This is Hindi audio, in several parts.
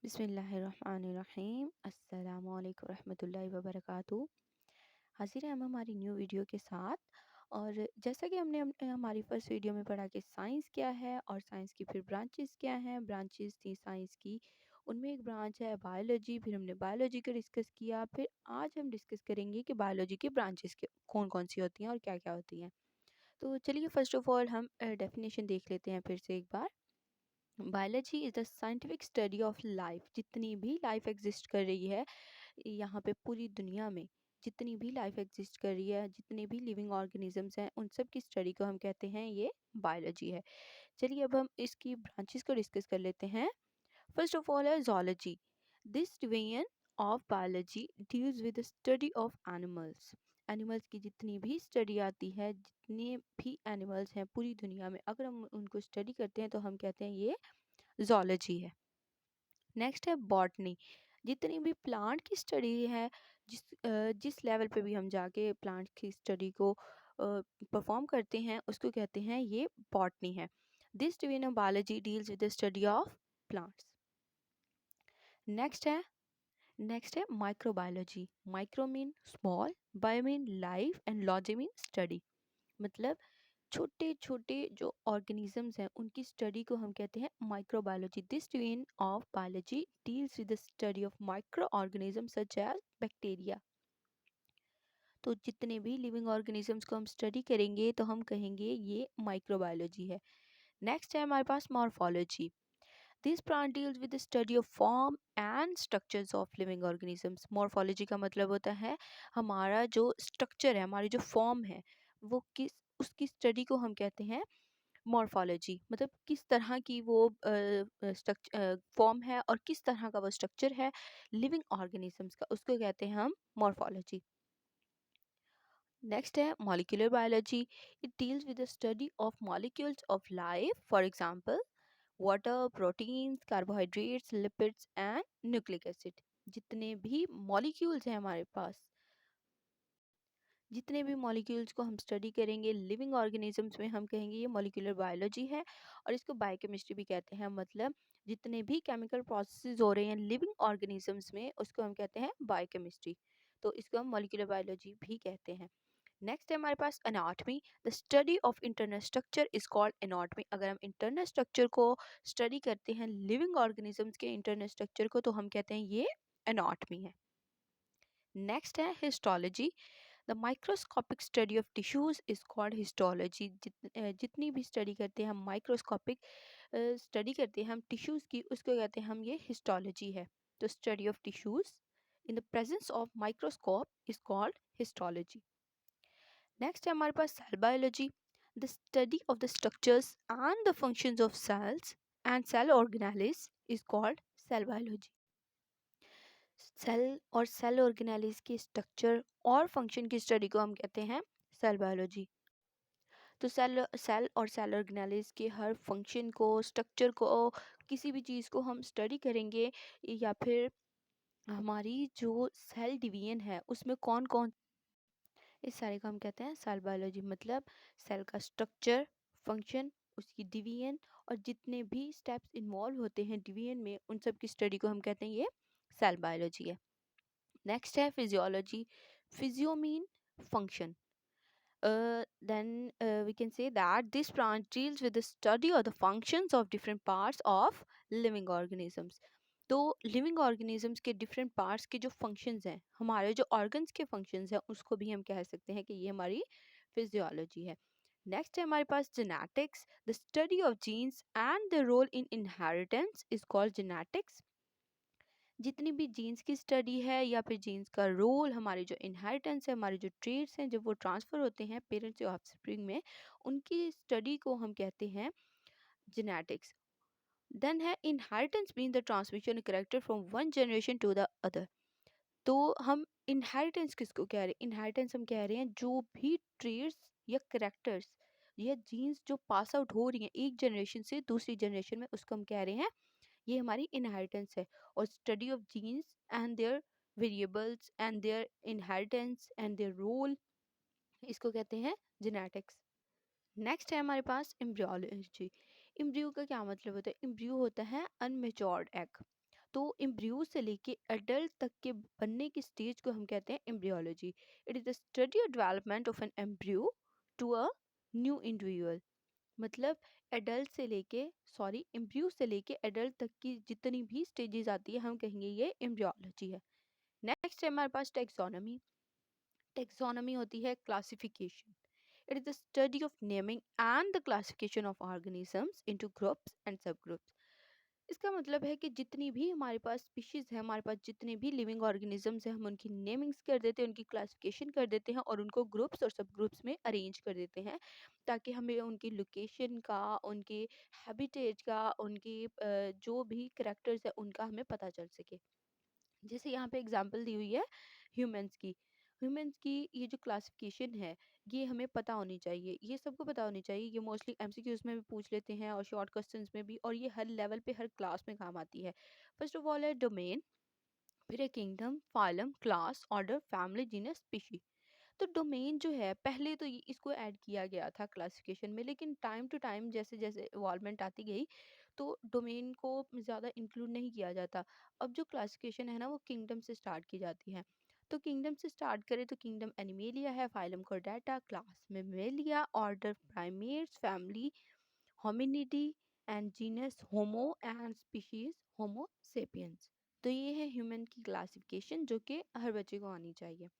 बिस्मिल्लाहिर्रहमानिर्रहीम अस्सलामु अलैकुम रहमतुल्लाहि व बरकातुहू। हाजिर हैं हम हमारी न्यू वीडियो के साथ। और जैसा कि हमने हमारी फर्स्ट वीडियो में पढ़ा कि साइंस क्या है और साइंस की फिर ब्रांचेस क्या हैं। ब्रांचेस थी साइंस की, उनमें एक ब्रांच है बायोलॉजी। फिर हमने बायोलॉजी का डिस्कस किया। फिर आज हम डिस्कस करेंगे कि बायोलॉजी की ब्रांचेस के कौन कौन सी होती हैं और क्या क्या होती हैं। तो चलिए फर्स्ट ऑफ ऑल हम डेफिनेशन देख लेते हैं फिर से एक बार। Biology is the scientific study of life. जितनी भी लाइफ एग्जिस्ट कर रही है यहाँ पे पूरी दुनिया में, जितनी भी लाइफ एग्जिस्ट कर रही है, जितने भी लिविंग ऑर्गेनिजम्स हैं, उन सब की स्टडी को हम कहते हैं ये बायोलॉजी है। चलिए अब हम इसकी ब्रांचेस को डिस्कस कर लेते हैं। फर्स्ट ऑफ ऑल है zoology. This division of biology deals with the study of animals. Animals की जितनी भी स्टडी आती है, जितने भी एनिमल्स हैं पूरी दुनिया में, अगर हम उनको स्टडी करते हैं तो हम कहते हैं ये zoology है। नेक्स्ट है बॉटनी। जितनी भी प्लांट की स्टडी है, जिस लेवल पे भी हम जाके प्लांट की स्टडी को परफॉर्म करते हैं उसको कहते हैं ये बॉटनी है। This division of biology deals with the study of plants. Next है microbiology. Micro mean small, bio mean life and logy mean study. मतलब छोटे छोटे जो ऑर्गेनिजम्स हैं उनकी स्टडी को हम कहते हैं microbiology. This division of biology deals with the study of micro organism such as bacteria. तो जितने भी लिविंग ऑर्गेनिजम्स को हम स्टडी करेंगे तो हम कहेंगे ये माइक्रोबायोलॉजी है। नेक्स्ट है हमारे पास morphology. This branch deals with the study of form and structures of living organisms. Morphology का मतलब होता है हमारा जो स्ट्रक्चर है, हमारी जो फॉर्म है, वो किस उसकी स्टडी को हम कहते हैं मॉर्फोलॉजी। मतलब किस तरह की वो फॉर्म है और किस तरह का वो स्ट्रक्चर है लिविंग ऑर्गेनिजम्स का, उसको कहते हैं हम मॉर्फोलॉजी। नेक्स्ट है molecular biology. It deals with the study of molecules of life, for example water, proteins, carbohydrates, lipids and nucleic acid. जितने भी मॉलिक्यूल्स हैं हमारे पास, जितने भी मॉलिक्यूल्स को हम स्टडी करेंगे लिविंग ऑर्गेनिजम्स में, हम कहेंगे ये मॉलिक्यूलर बायोलॉजी है। और इसको बायोकेमिस्ट्री भी कहते हैं। मतलब जितने भी केमिकल प्रोसेसेस हो रहे हैं लिविंग ऑर्गेनिजम्स में, उसको हम कहते हैं बायोकेमिस्ट्री। तो इसको हम मॉलिक्यूलर बायोलॉजी भी कहते हैं। नेक्स्ट है हमारे पास anatomy. The study of internal structure is called anatomy. अगर हम इंटरनल स्ट्रक्चर को स्टडी करते हैं लिविंग ऑर्गेनिजम्स के इंटरनल स्ट्रक्चर को, तो हम कहते हैं ये एनाटमी है। नेक्स्ट है histology. The microscopic study of tissues is called histology. जितनी भी स्टडी करते हैं हम, माइक्रोस्कोपिक स्टडी करते हैं हम टिश्यूज की, उसको कहते हैं हम ये हिस्टोलॉजी है। तो study of tissues in the presence of microscope is called histology. Next है हमारे पास cell biology. The study of the structures and the functions of cells and cell organelles is called cell biology. Cell और सेल ऑर्गेनेलिस की स्ट्रक्चर और फंक्शन की स्टडी को हम कहते हैं सेल बायोलॉजी। तो सेल सेल और सेल ऑर्गेनेलिस के हर फंक्शन को, स्ट्रक्चर को, किसी भी चीज़ को हम स्टडी करेंगे, या फिर हमारी जो सेल डिवीजन है उसमें कौन कौन, इस सारे को हम कहते हैं सेल बायोलॉजी। मतलब सेल का स्ट्रक्चर, फंक्शन, उसकी डिवीजन और जितने भी स्टेप्स इन्वॉल्व होते हैं डिवीजन में, उन सब की स्टडी को हम कहते हैं ये सेल बायोलॉजी है। नेक्स्ट है physiology. Physio mean function. Then we can say that this branch deals with the study of the functions of different parts of living organisms. तो लिविंग ऑर्गेनिजम्स के डिफरेंट पार्ट्स के जो फंक्शंस हैं, हमारे जो ऑर्गन्स के फंक्शंस हैं, उसको भी हम कह सकते हैं कि ये हमारी फिजियोलॉजी है। नेक्स्ट है हमारे पास genetics. The study of genes and the role in inheritance is called genetics. जितनी भी जीन्स की स्टडी है या फिर जीन्स का रोल, हमारे जो इनहेरिटेंस है, हमारे जो ट्रेड्स हैं, जब वो ट्रांसफ़र होते हैं पेरेंट्स से ऑफस्प्रिंग में, उनकी स्टडी को हम कहते हैं जेनेटिक्स। देन है inheritance mean the transmission character from one generation to the other. तो हम इनहेरिटेंस किसको कह रहे हैं? इनहेरिटेंस हम कह रहे हैं जो भी ट्रेड्स या करेक्टर्स या जीन्स जो पास आउट हो रही हैं एक जनरेशन से दूसरी जनरेशन में, उसको हम कह रहे हैं ये हमारी इनहेरिटेंस है। और study of genes and their variables and their inheritance and their role, इसको कहते हैं जेनेटिक्स। नेक्स्ट है हमारे पास एम्ब्रियोलॉजी। एम्ब्रियो का क्या मतलब होता है? एम्ब्रियो होता है अनमेच्योर्ड एग। तो एम्ब्रियो से लेके एडल्ट तक के बनने की स्टेज को हम कहते हैं embryology. It is the study और development of an embryo to a new individual. मतलब एडल्ट से लेके सॉरी एम्ब्रियो से लेके एडल्ट तक की जितनी भी स्टेजेस आती है हम कहेंगे ये एम्ब्रियोलॉजी है। नेक्स्ट है हमारे पास टेक्सोनॉमी। टेक्सोनॉमी होती है classification. It is the study of naming and the classification of organisms into groups and सब ग्रुप्स। इसका मतलब है कि जितनी भी हमारे पास स्पीशीज है, हमारे पास जितने भी लिविंग ऑर्गेनिजम्स हैं, हम उनकी नेमिंग्स कर देते हैं, उनकी क्लासिफिकेशन कर देते हैं और उनको ग्रुप्स और सब ग्रुप्स में अरेंज कर देते हैं, ताकि हमें उनकी लोकेशन का, उनके हैबिटेट का, उनकी जो भी करेक्टर्स है उनका हमें पता चल सके। जैसे यहाँ पे एग्जांपल दी हुई है ह्यूमंस की। ह्यूमंस की ये जो क्लासिफिकेशन है ये हमें पता होनी चाहिए, ये सबको पता होनी चाहिए। ये मोस्टली एमसीक्यूज में भी पूछ लेते हैं और शॉर्ट क्वेश्चंस में भी, और ये हर लेवल पे हर क्लास में काम आती है। फर्स्ट ऑफ ऑल है डोमेन, फिर है kingdom, phylum, class, order, family, genus, species. तो डोमेन जो है पहले तो इसको ऐड किया गया था क्लासिफिकेशन में, लेकिन टाइम टू टाइम जैसे जैसे इवॉल्वमेंट आती गई तो डोमेन को ज़्यादा इंक्लूड नहीं किया जाता। अब जो क्लासिफिकेशन है ना वो किंगडम से स्टार्ट की जाती है। तो किंगडम से स्टार्ट करें तो किंगडम एनिमेलिया है, phylum Chordata, class Mammalia, order primates, family Hominidae and genus homo and species homo sapiens. तो ये है ह्यूमन की क्लासिफिकेशन जो कि हर बच्चे को आनी चाहिए।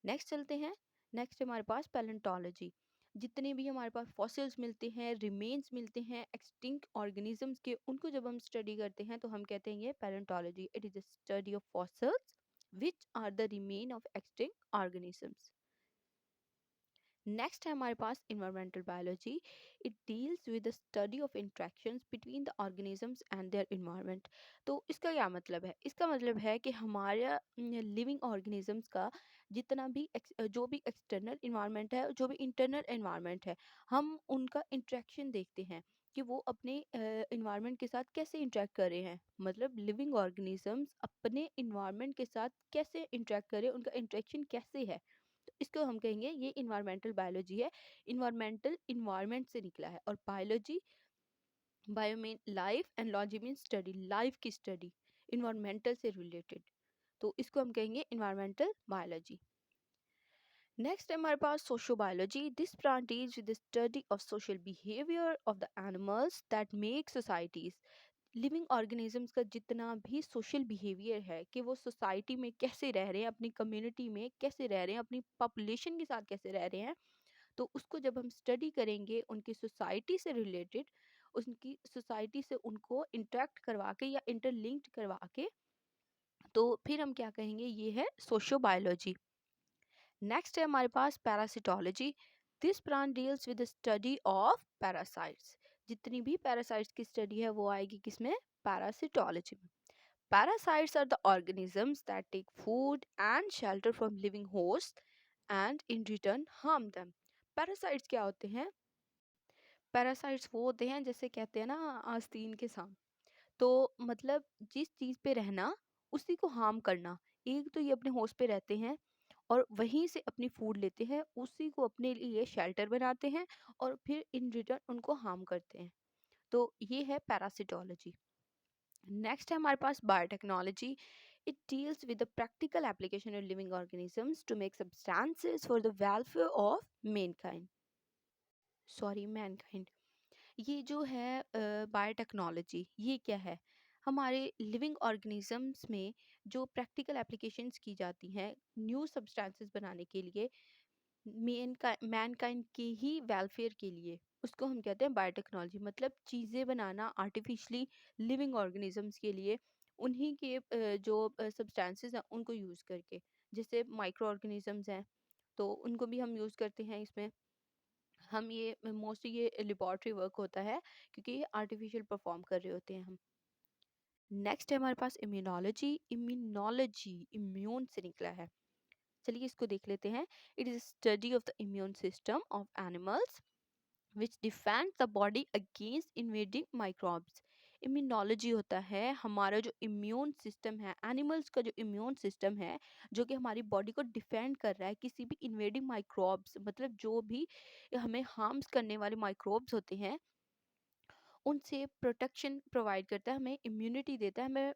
नेक्स्ट चलते हैं। नेक्स्ट हमारे पास पैलेंटोलॉजी। जितने भी हमारे पास फॉसिल्स मिलते हैं, रिमेन्स मिलते हैं एक्सटिंक्ट ऑर्गेनिजम्स के, उनको जब हम स्टडी करते हैं तो हम कहते हैं ये palaeontology. It is the study of fossils which are the remain of extinct organisms. Next है हमारे पास environmental biology. It deals with the study of interactions between the organisms and their environment. तो इसका क्या मतलब है? इसका मतलब है कि हमारा लिविंग ऑर्गेनिजम्स का जितना भी जो भी एक्सटर्नल इन्वायरमेंट है, जो भी इंटरनल इन्वायरमेंट है, हम उनका इंट्रैक्शन देखते हैं कि वो अपने इन्वायरमेंट के साथ कैसे इंटरेक्ट कर रहे हैं। मतलब लिविंग ऑर्गेनिजम्स अपने इन्वायरमेंट के साथ कैसे इंटरेक्ट कर रहे हैं, उनका इंटरेक्शन कैसे है, तो इसको हम कहेंगे ये इन्वायरमेंटल बायोलॉजी है। इन्वायरमेंटल इन्वायरमेंट से निकला है, और biology, bio mean life and logy mean study, life की स्टडी, इन्वायरमेंटल से रिलेटेड, तो इसको हम कहेंगे इन्वायरमेंटल बायोलॉजी। नेक्स्ट है हमारे पास sociobiology. This branch deals with the study of social behaviour of the animals that make societies. Living organisms का जितना भी सोशल बिहेवियर है कि वो सोसाइटी में कैसे रह रहे हैं, अपनी कम्युनिटी में कैसे रह रहे हैं, अपनी पॉपुलेशन के साथ कैसे रह रहे हैं, तो उसको जब हम स्टडी करेंगे उनकी सोसाइटी से रिलेटेड, उनकी सोसाइटी से उनको इंटरेक्ट करवा के या इंटरलिंक्ड करवा के, तो फिर हम क्या कहेंगे, ये है सोशो बायोलॉजी। नेक्स्ट है हमारे पास parasitology. This branch deals with the study of parasites. जितनी भी पैरासाइट्स की स्टडी है वो आएगी किसमें? पैरासिटोलॉजी में। Parasites are the organisms that take food and shelter from living hosts and in return harm them. Parasites क्या होते हैं? Parasites वो होते हैं जैसे कहते हैं ना आस्तीन के सांप। तो मतलब जिस चीज़ पे रहना उसी को हार्म करना। एक तो ये अपने होस्ट पे रहते हैं और वहीं से अपनी फूड लेते हैं, उसी को अपने लिए शेल्टर बनाते हैं और फिर इन रिटर्न उनको हार्म करते हैं। तो ये है पैरासिटोलॉजी। नेक्स्ट है हमारे पास biotechnology. It deals with the practical application of living organisms to make substances for the welfare of mankind, sorry mankind. ये जो है बायोटेक्नोलॉजी, ये क्या है? हमारे लिविंग ऑर्गेनिजम्स में जो प्रैक्टिकल एप्लीकेशंस की जाती हैं न्यू सब्सटेंसेस बनाने के लिए, मैनकाइंड के ही वेलफेयर के लिए, उसको हम कहते हैं बायोटेक्नोलॉजी। मतलब चीज़ें बनाना आर्टिफिशली लिविंग ऑर्गेनिजम्स के लिए, उन्हीं के जो सब्सटेंसेस हैं उनको यूज़ करके। जैसे माइक्रो ऑर्गेनिजम्स हैं तो उनको भी हम यूज़ करते हैं इसमें। हम ये मोस्टली ये लेबॉर्ट्री वर्क होता है क्योंकि ये आर्टिफिशियल परफॉर्म कर रहे होते हैं हम। नेक्स्ट है हमारे पास इम्यूनोलॉजी। इम्यूनोलॉजी इम्यून से निकला है, चलिए इसको देख लेते हैं। It is study of the immune system of animals which defend the body against invading microbes. Immunology होता है हमारा जो इम्यून सिस्टम है, एनिमल्स का जो इम्यून सिस्टम है, जो कि हमारी बॉडी को डिफेंड कर रहा है किसी भी इन्वेडिंग माइक्रोब्स, मतलब जो भी हमें हार्म्स करने वाले माइक्रोब्स होते हैं उनसे प्रोटेक्शन प्रोवाइड करता है, हमें इम्यूनिटी देता है,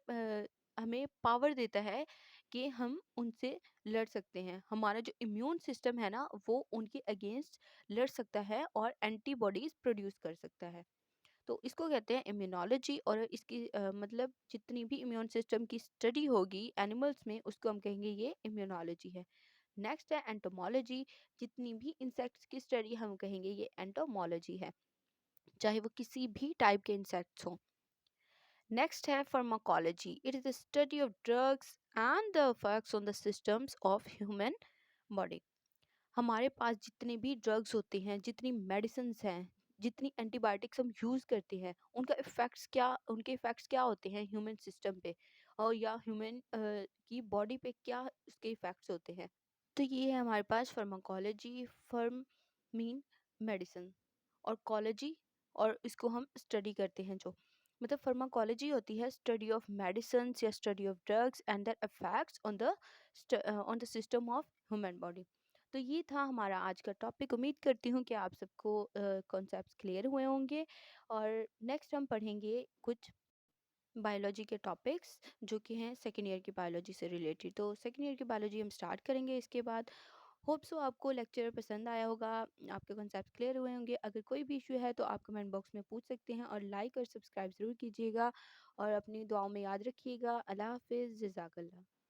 हमें पावर देता है कि हम उनसे लड़ सकते हैं। हमारा जो इम्यून सिस्टम है ना, वो उनके अगेंस्ट लड़ सकता है और एंटीबॉडीज प्रोड्यूस कर सकता है। तो इसको कहते हैं इम्यूनोलॉजी। और इसकी मतलब जितनी भी इम्यून सिस्टम की स्टडी होगी एनिमल्स में, उसको हम कहेंगे ये इम्यूनोलॉजी है। नेक्स्ट है एंटोमोलॉजी। जितनी भी इंसेक्ट्स की स्टडी हम कहेंगे ये एंटोमोलॉजी है, चाहे वो किसी भी टाइप के इंसेक्ट्स हों। नेक्स्ट है pharmacology. It is the study of drugs and the effects on the systems of human body. हमारे पास जितने भी ड्रग्स होते हैं, जितनी मेडिसिन्स हैं, जितनी एंटीबायोटिक्स हम यूज़ करते हैं, उनके इफ़ेक्ट्स क्या होते हैं ह्यूमन सिस्टम पे, और या ह्यूमन की बॉडी पे क्या उसके इफ़ेक्ट्स होते हैं। तो ये है हमारे पास फार्माकोलॉजी। फर्म मीन मेडिसिन, और कॉलोजी, और इसको हम स्टडी करते हैं जो, मतलब फार्माकोलॉजी होती है स्टडी ऑफ मेडिसिन या study of drugs and there effects on the system of human body. तो ये था हमारा आज का टॉपिक। उम्मीद करती हूँ कि आप सबको कॉन्सेप्ट्स क्लियर हुए होंगे। और नेक्स्ट हम पढ़ेंगे कुछ बायोलॉजी के टॉपिक्स जो कि हैं सेकेंड ईयर की बायोलॉजी से रिलेटेड। तो सेकेंड ईयर की बायोलॉजी हम स्टार्ट करेंगे इसके बाद। होप सो आपको लेक्चर पसंद आया होगा, आपके कॉन्सेप्ट क्लियर हुए होंगे। अगर कोई भी इशू है तो आप कमेंट बॉक्स में पूछ सकते हैं, और लाइक और सब्सक्राइब ज़रूर कीजिएगा, और अपनी दुआओं में याद रखिएगा। अल्लाह हाफिज़, जज़ाकल्लाह।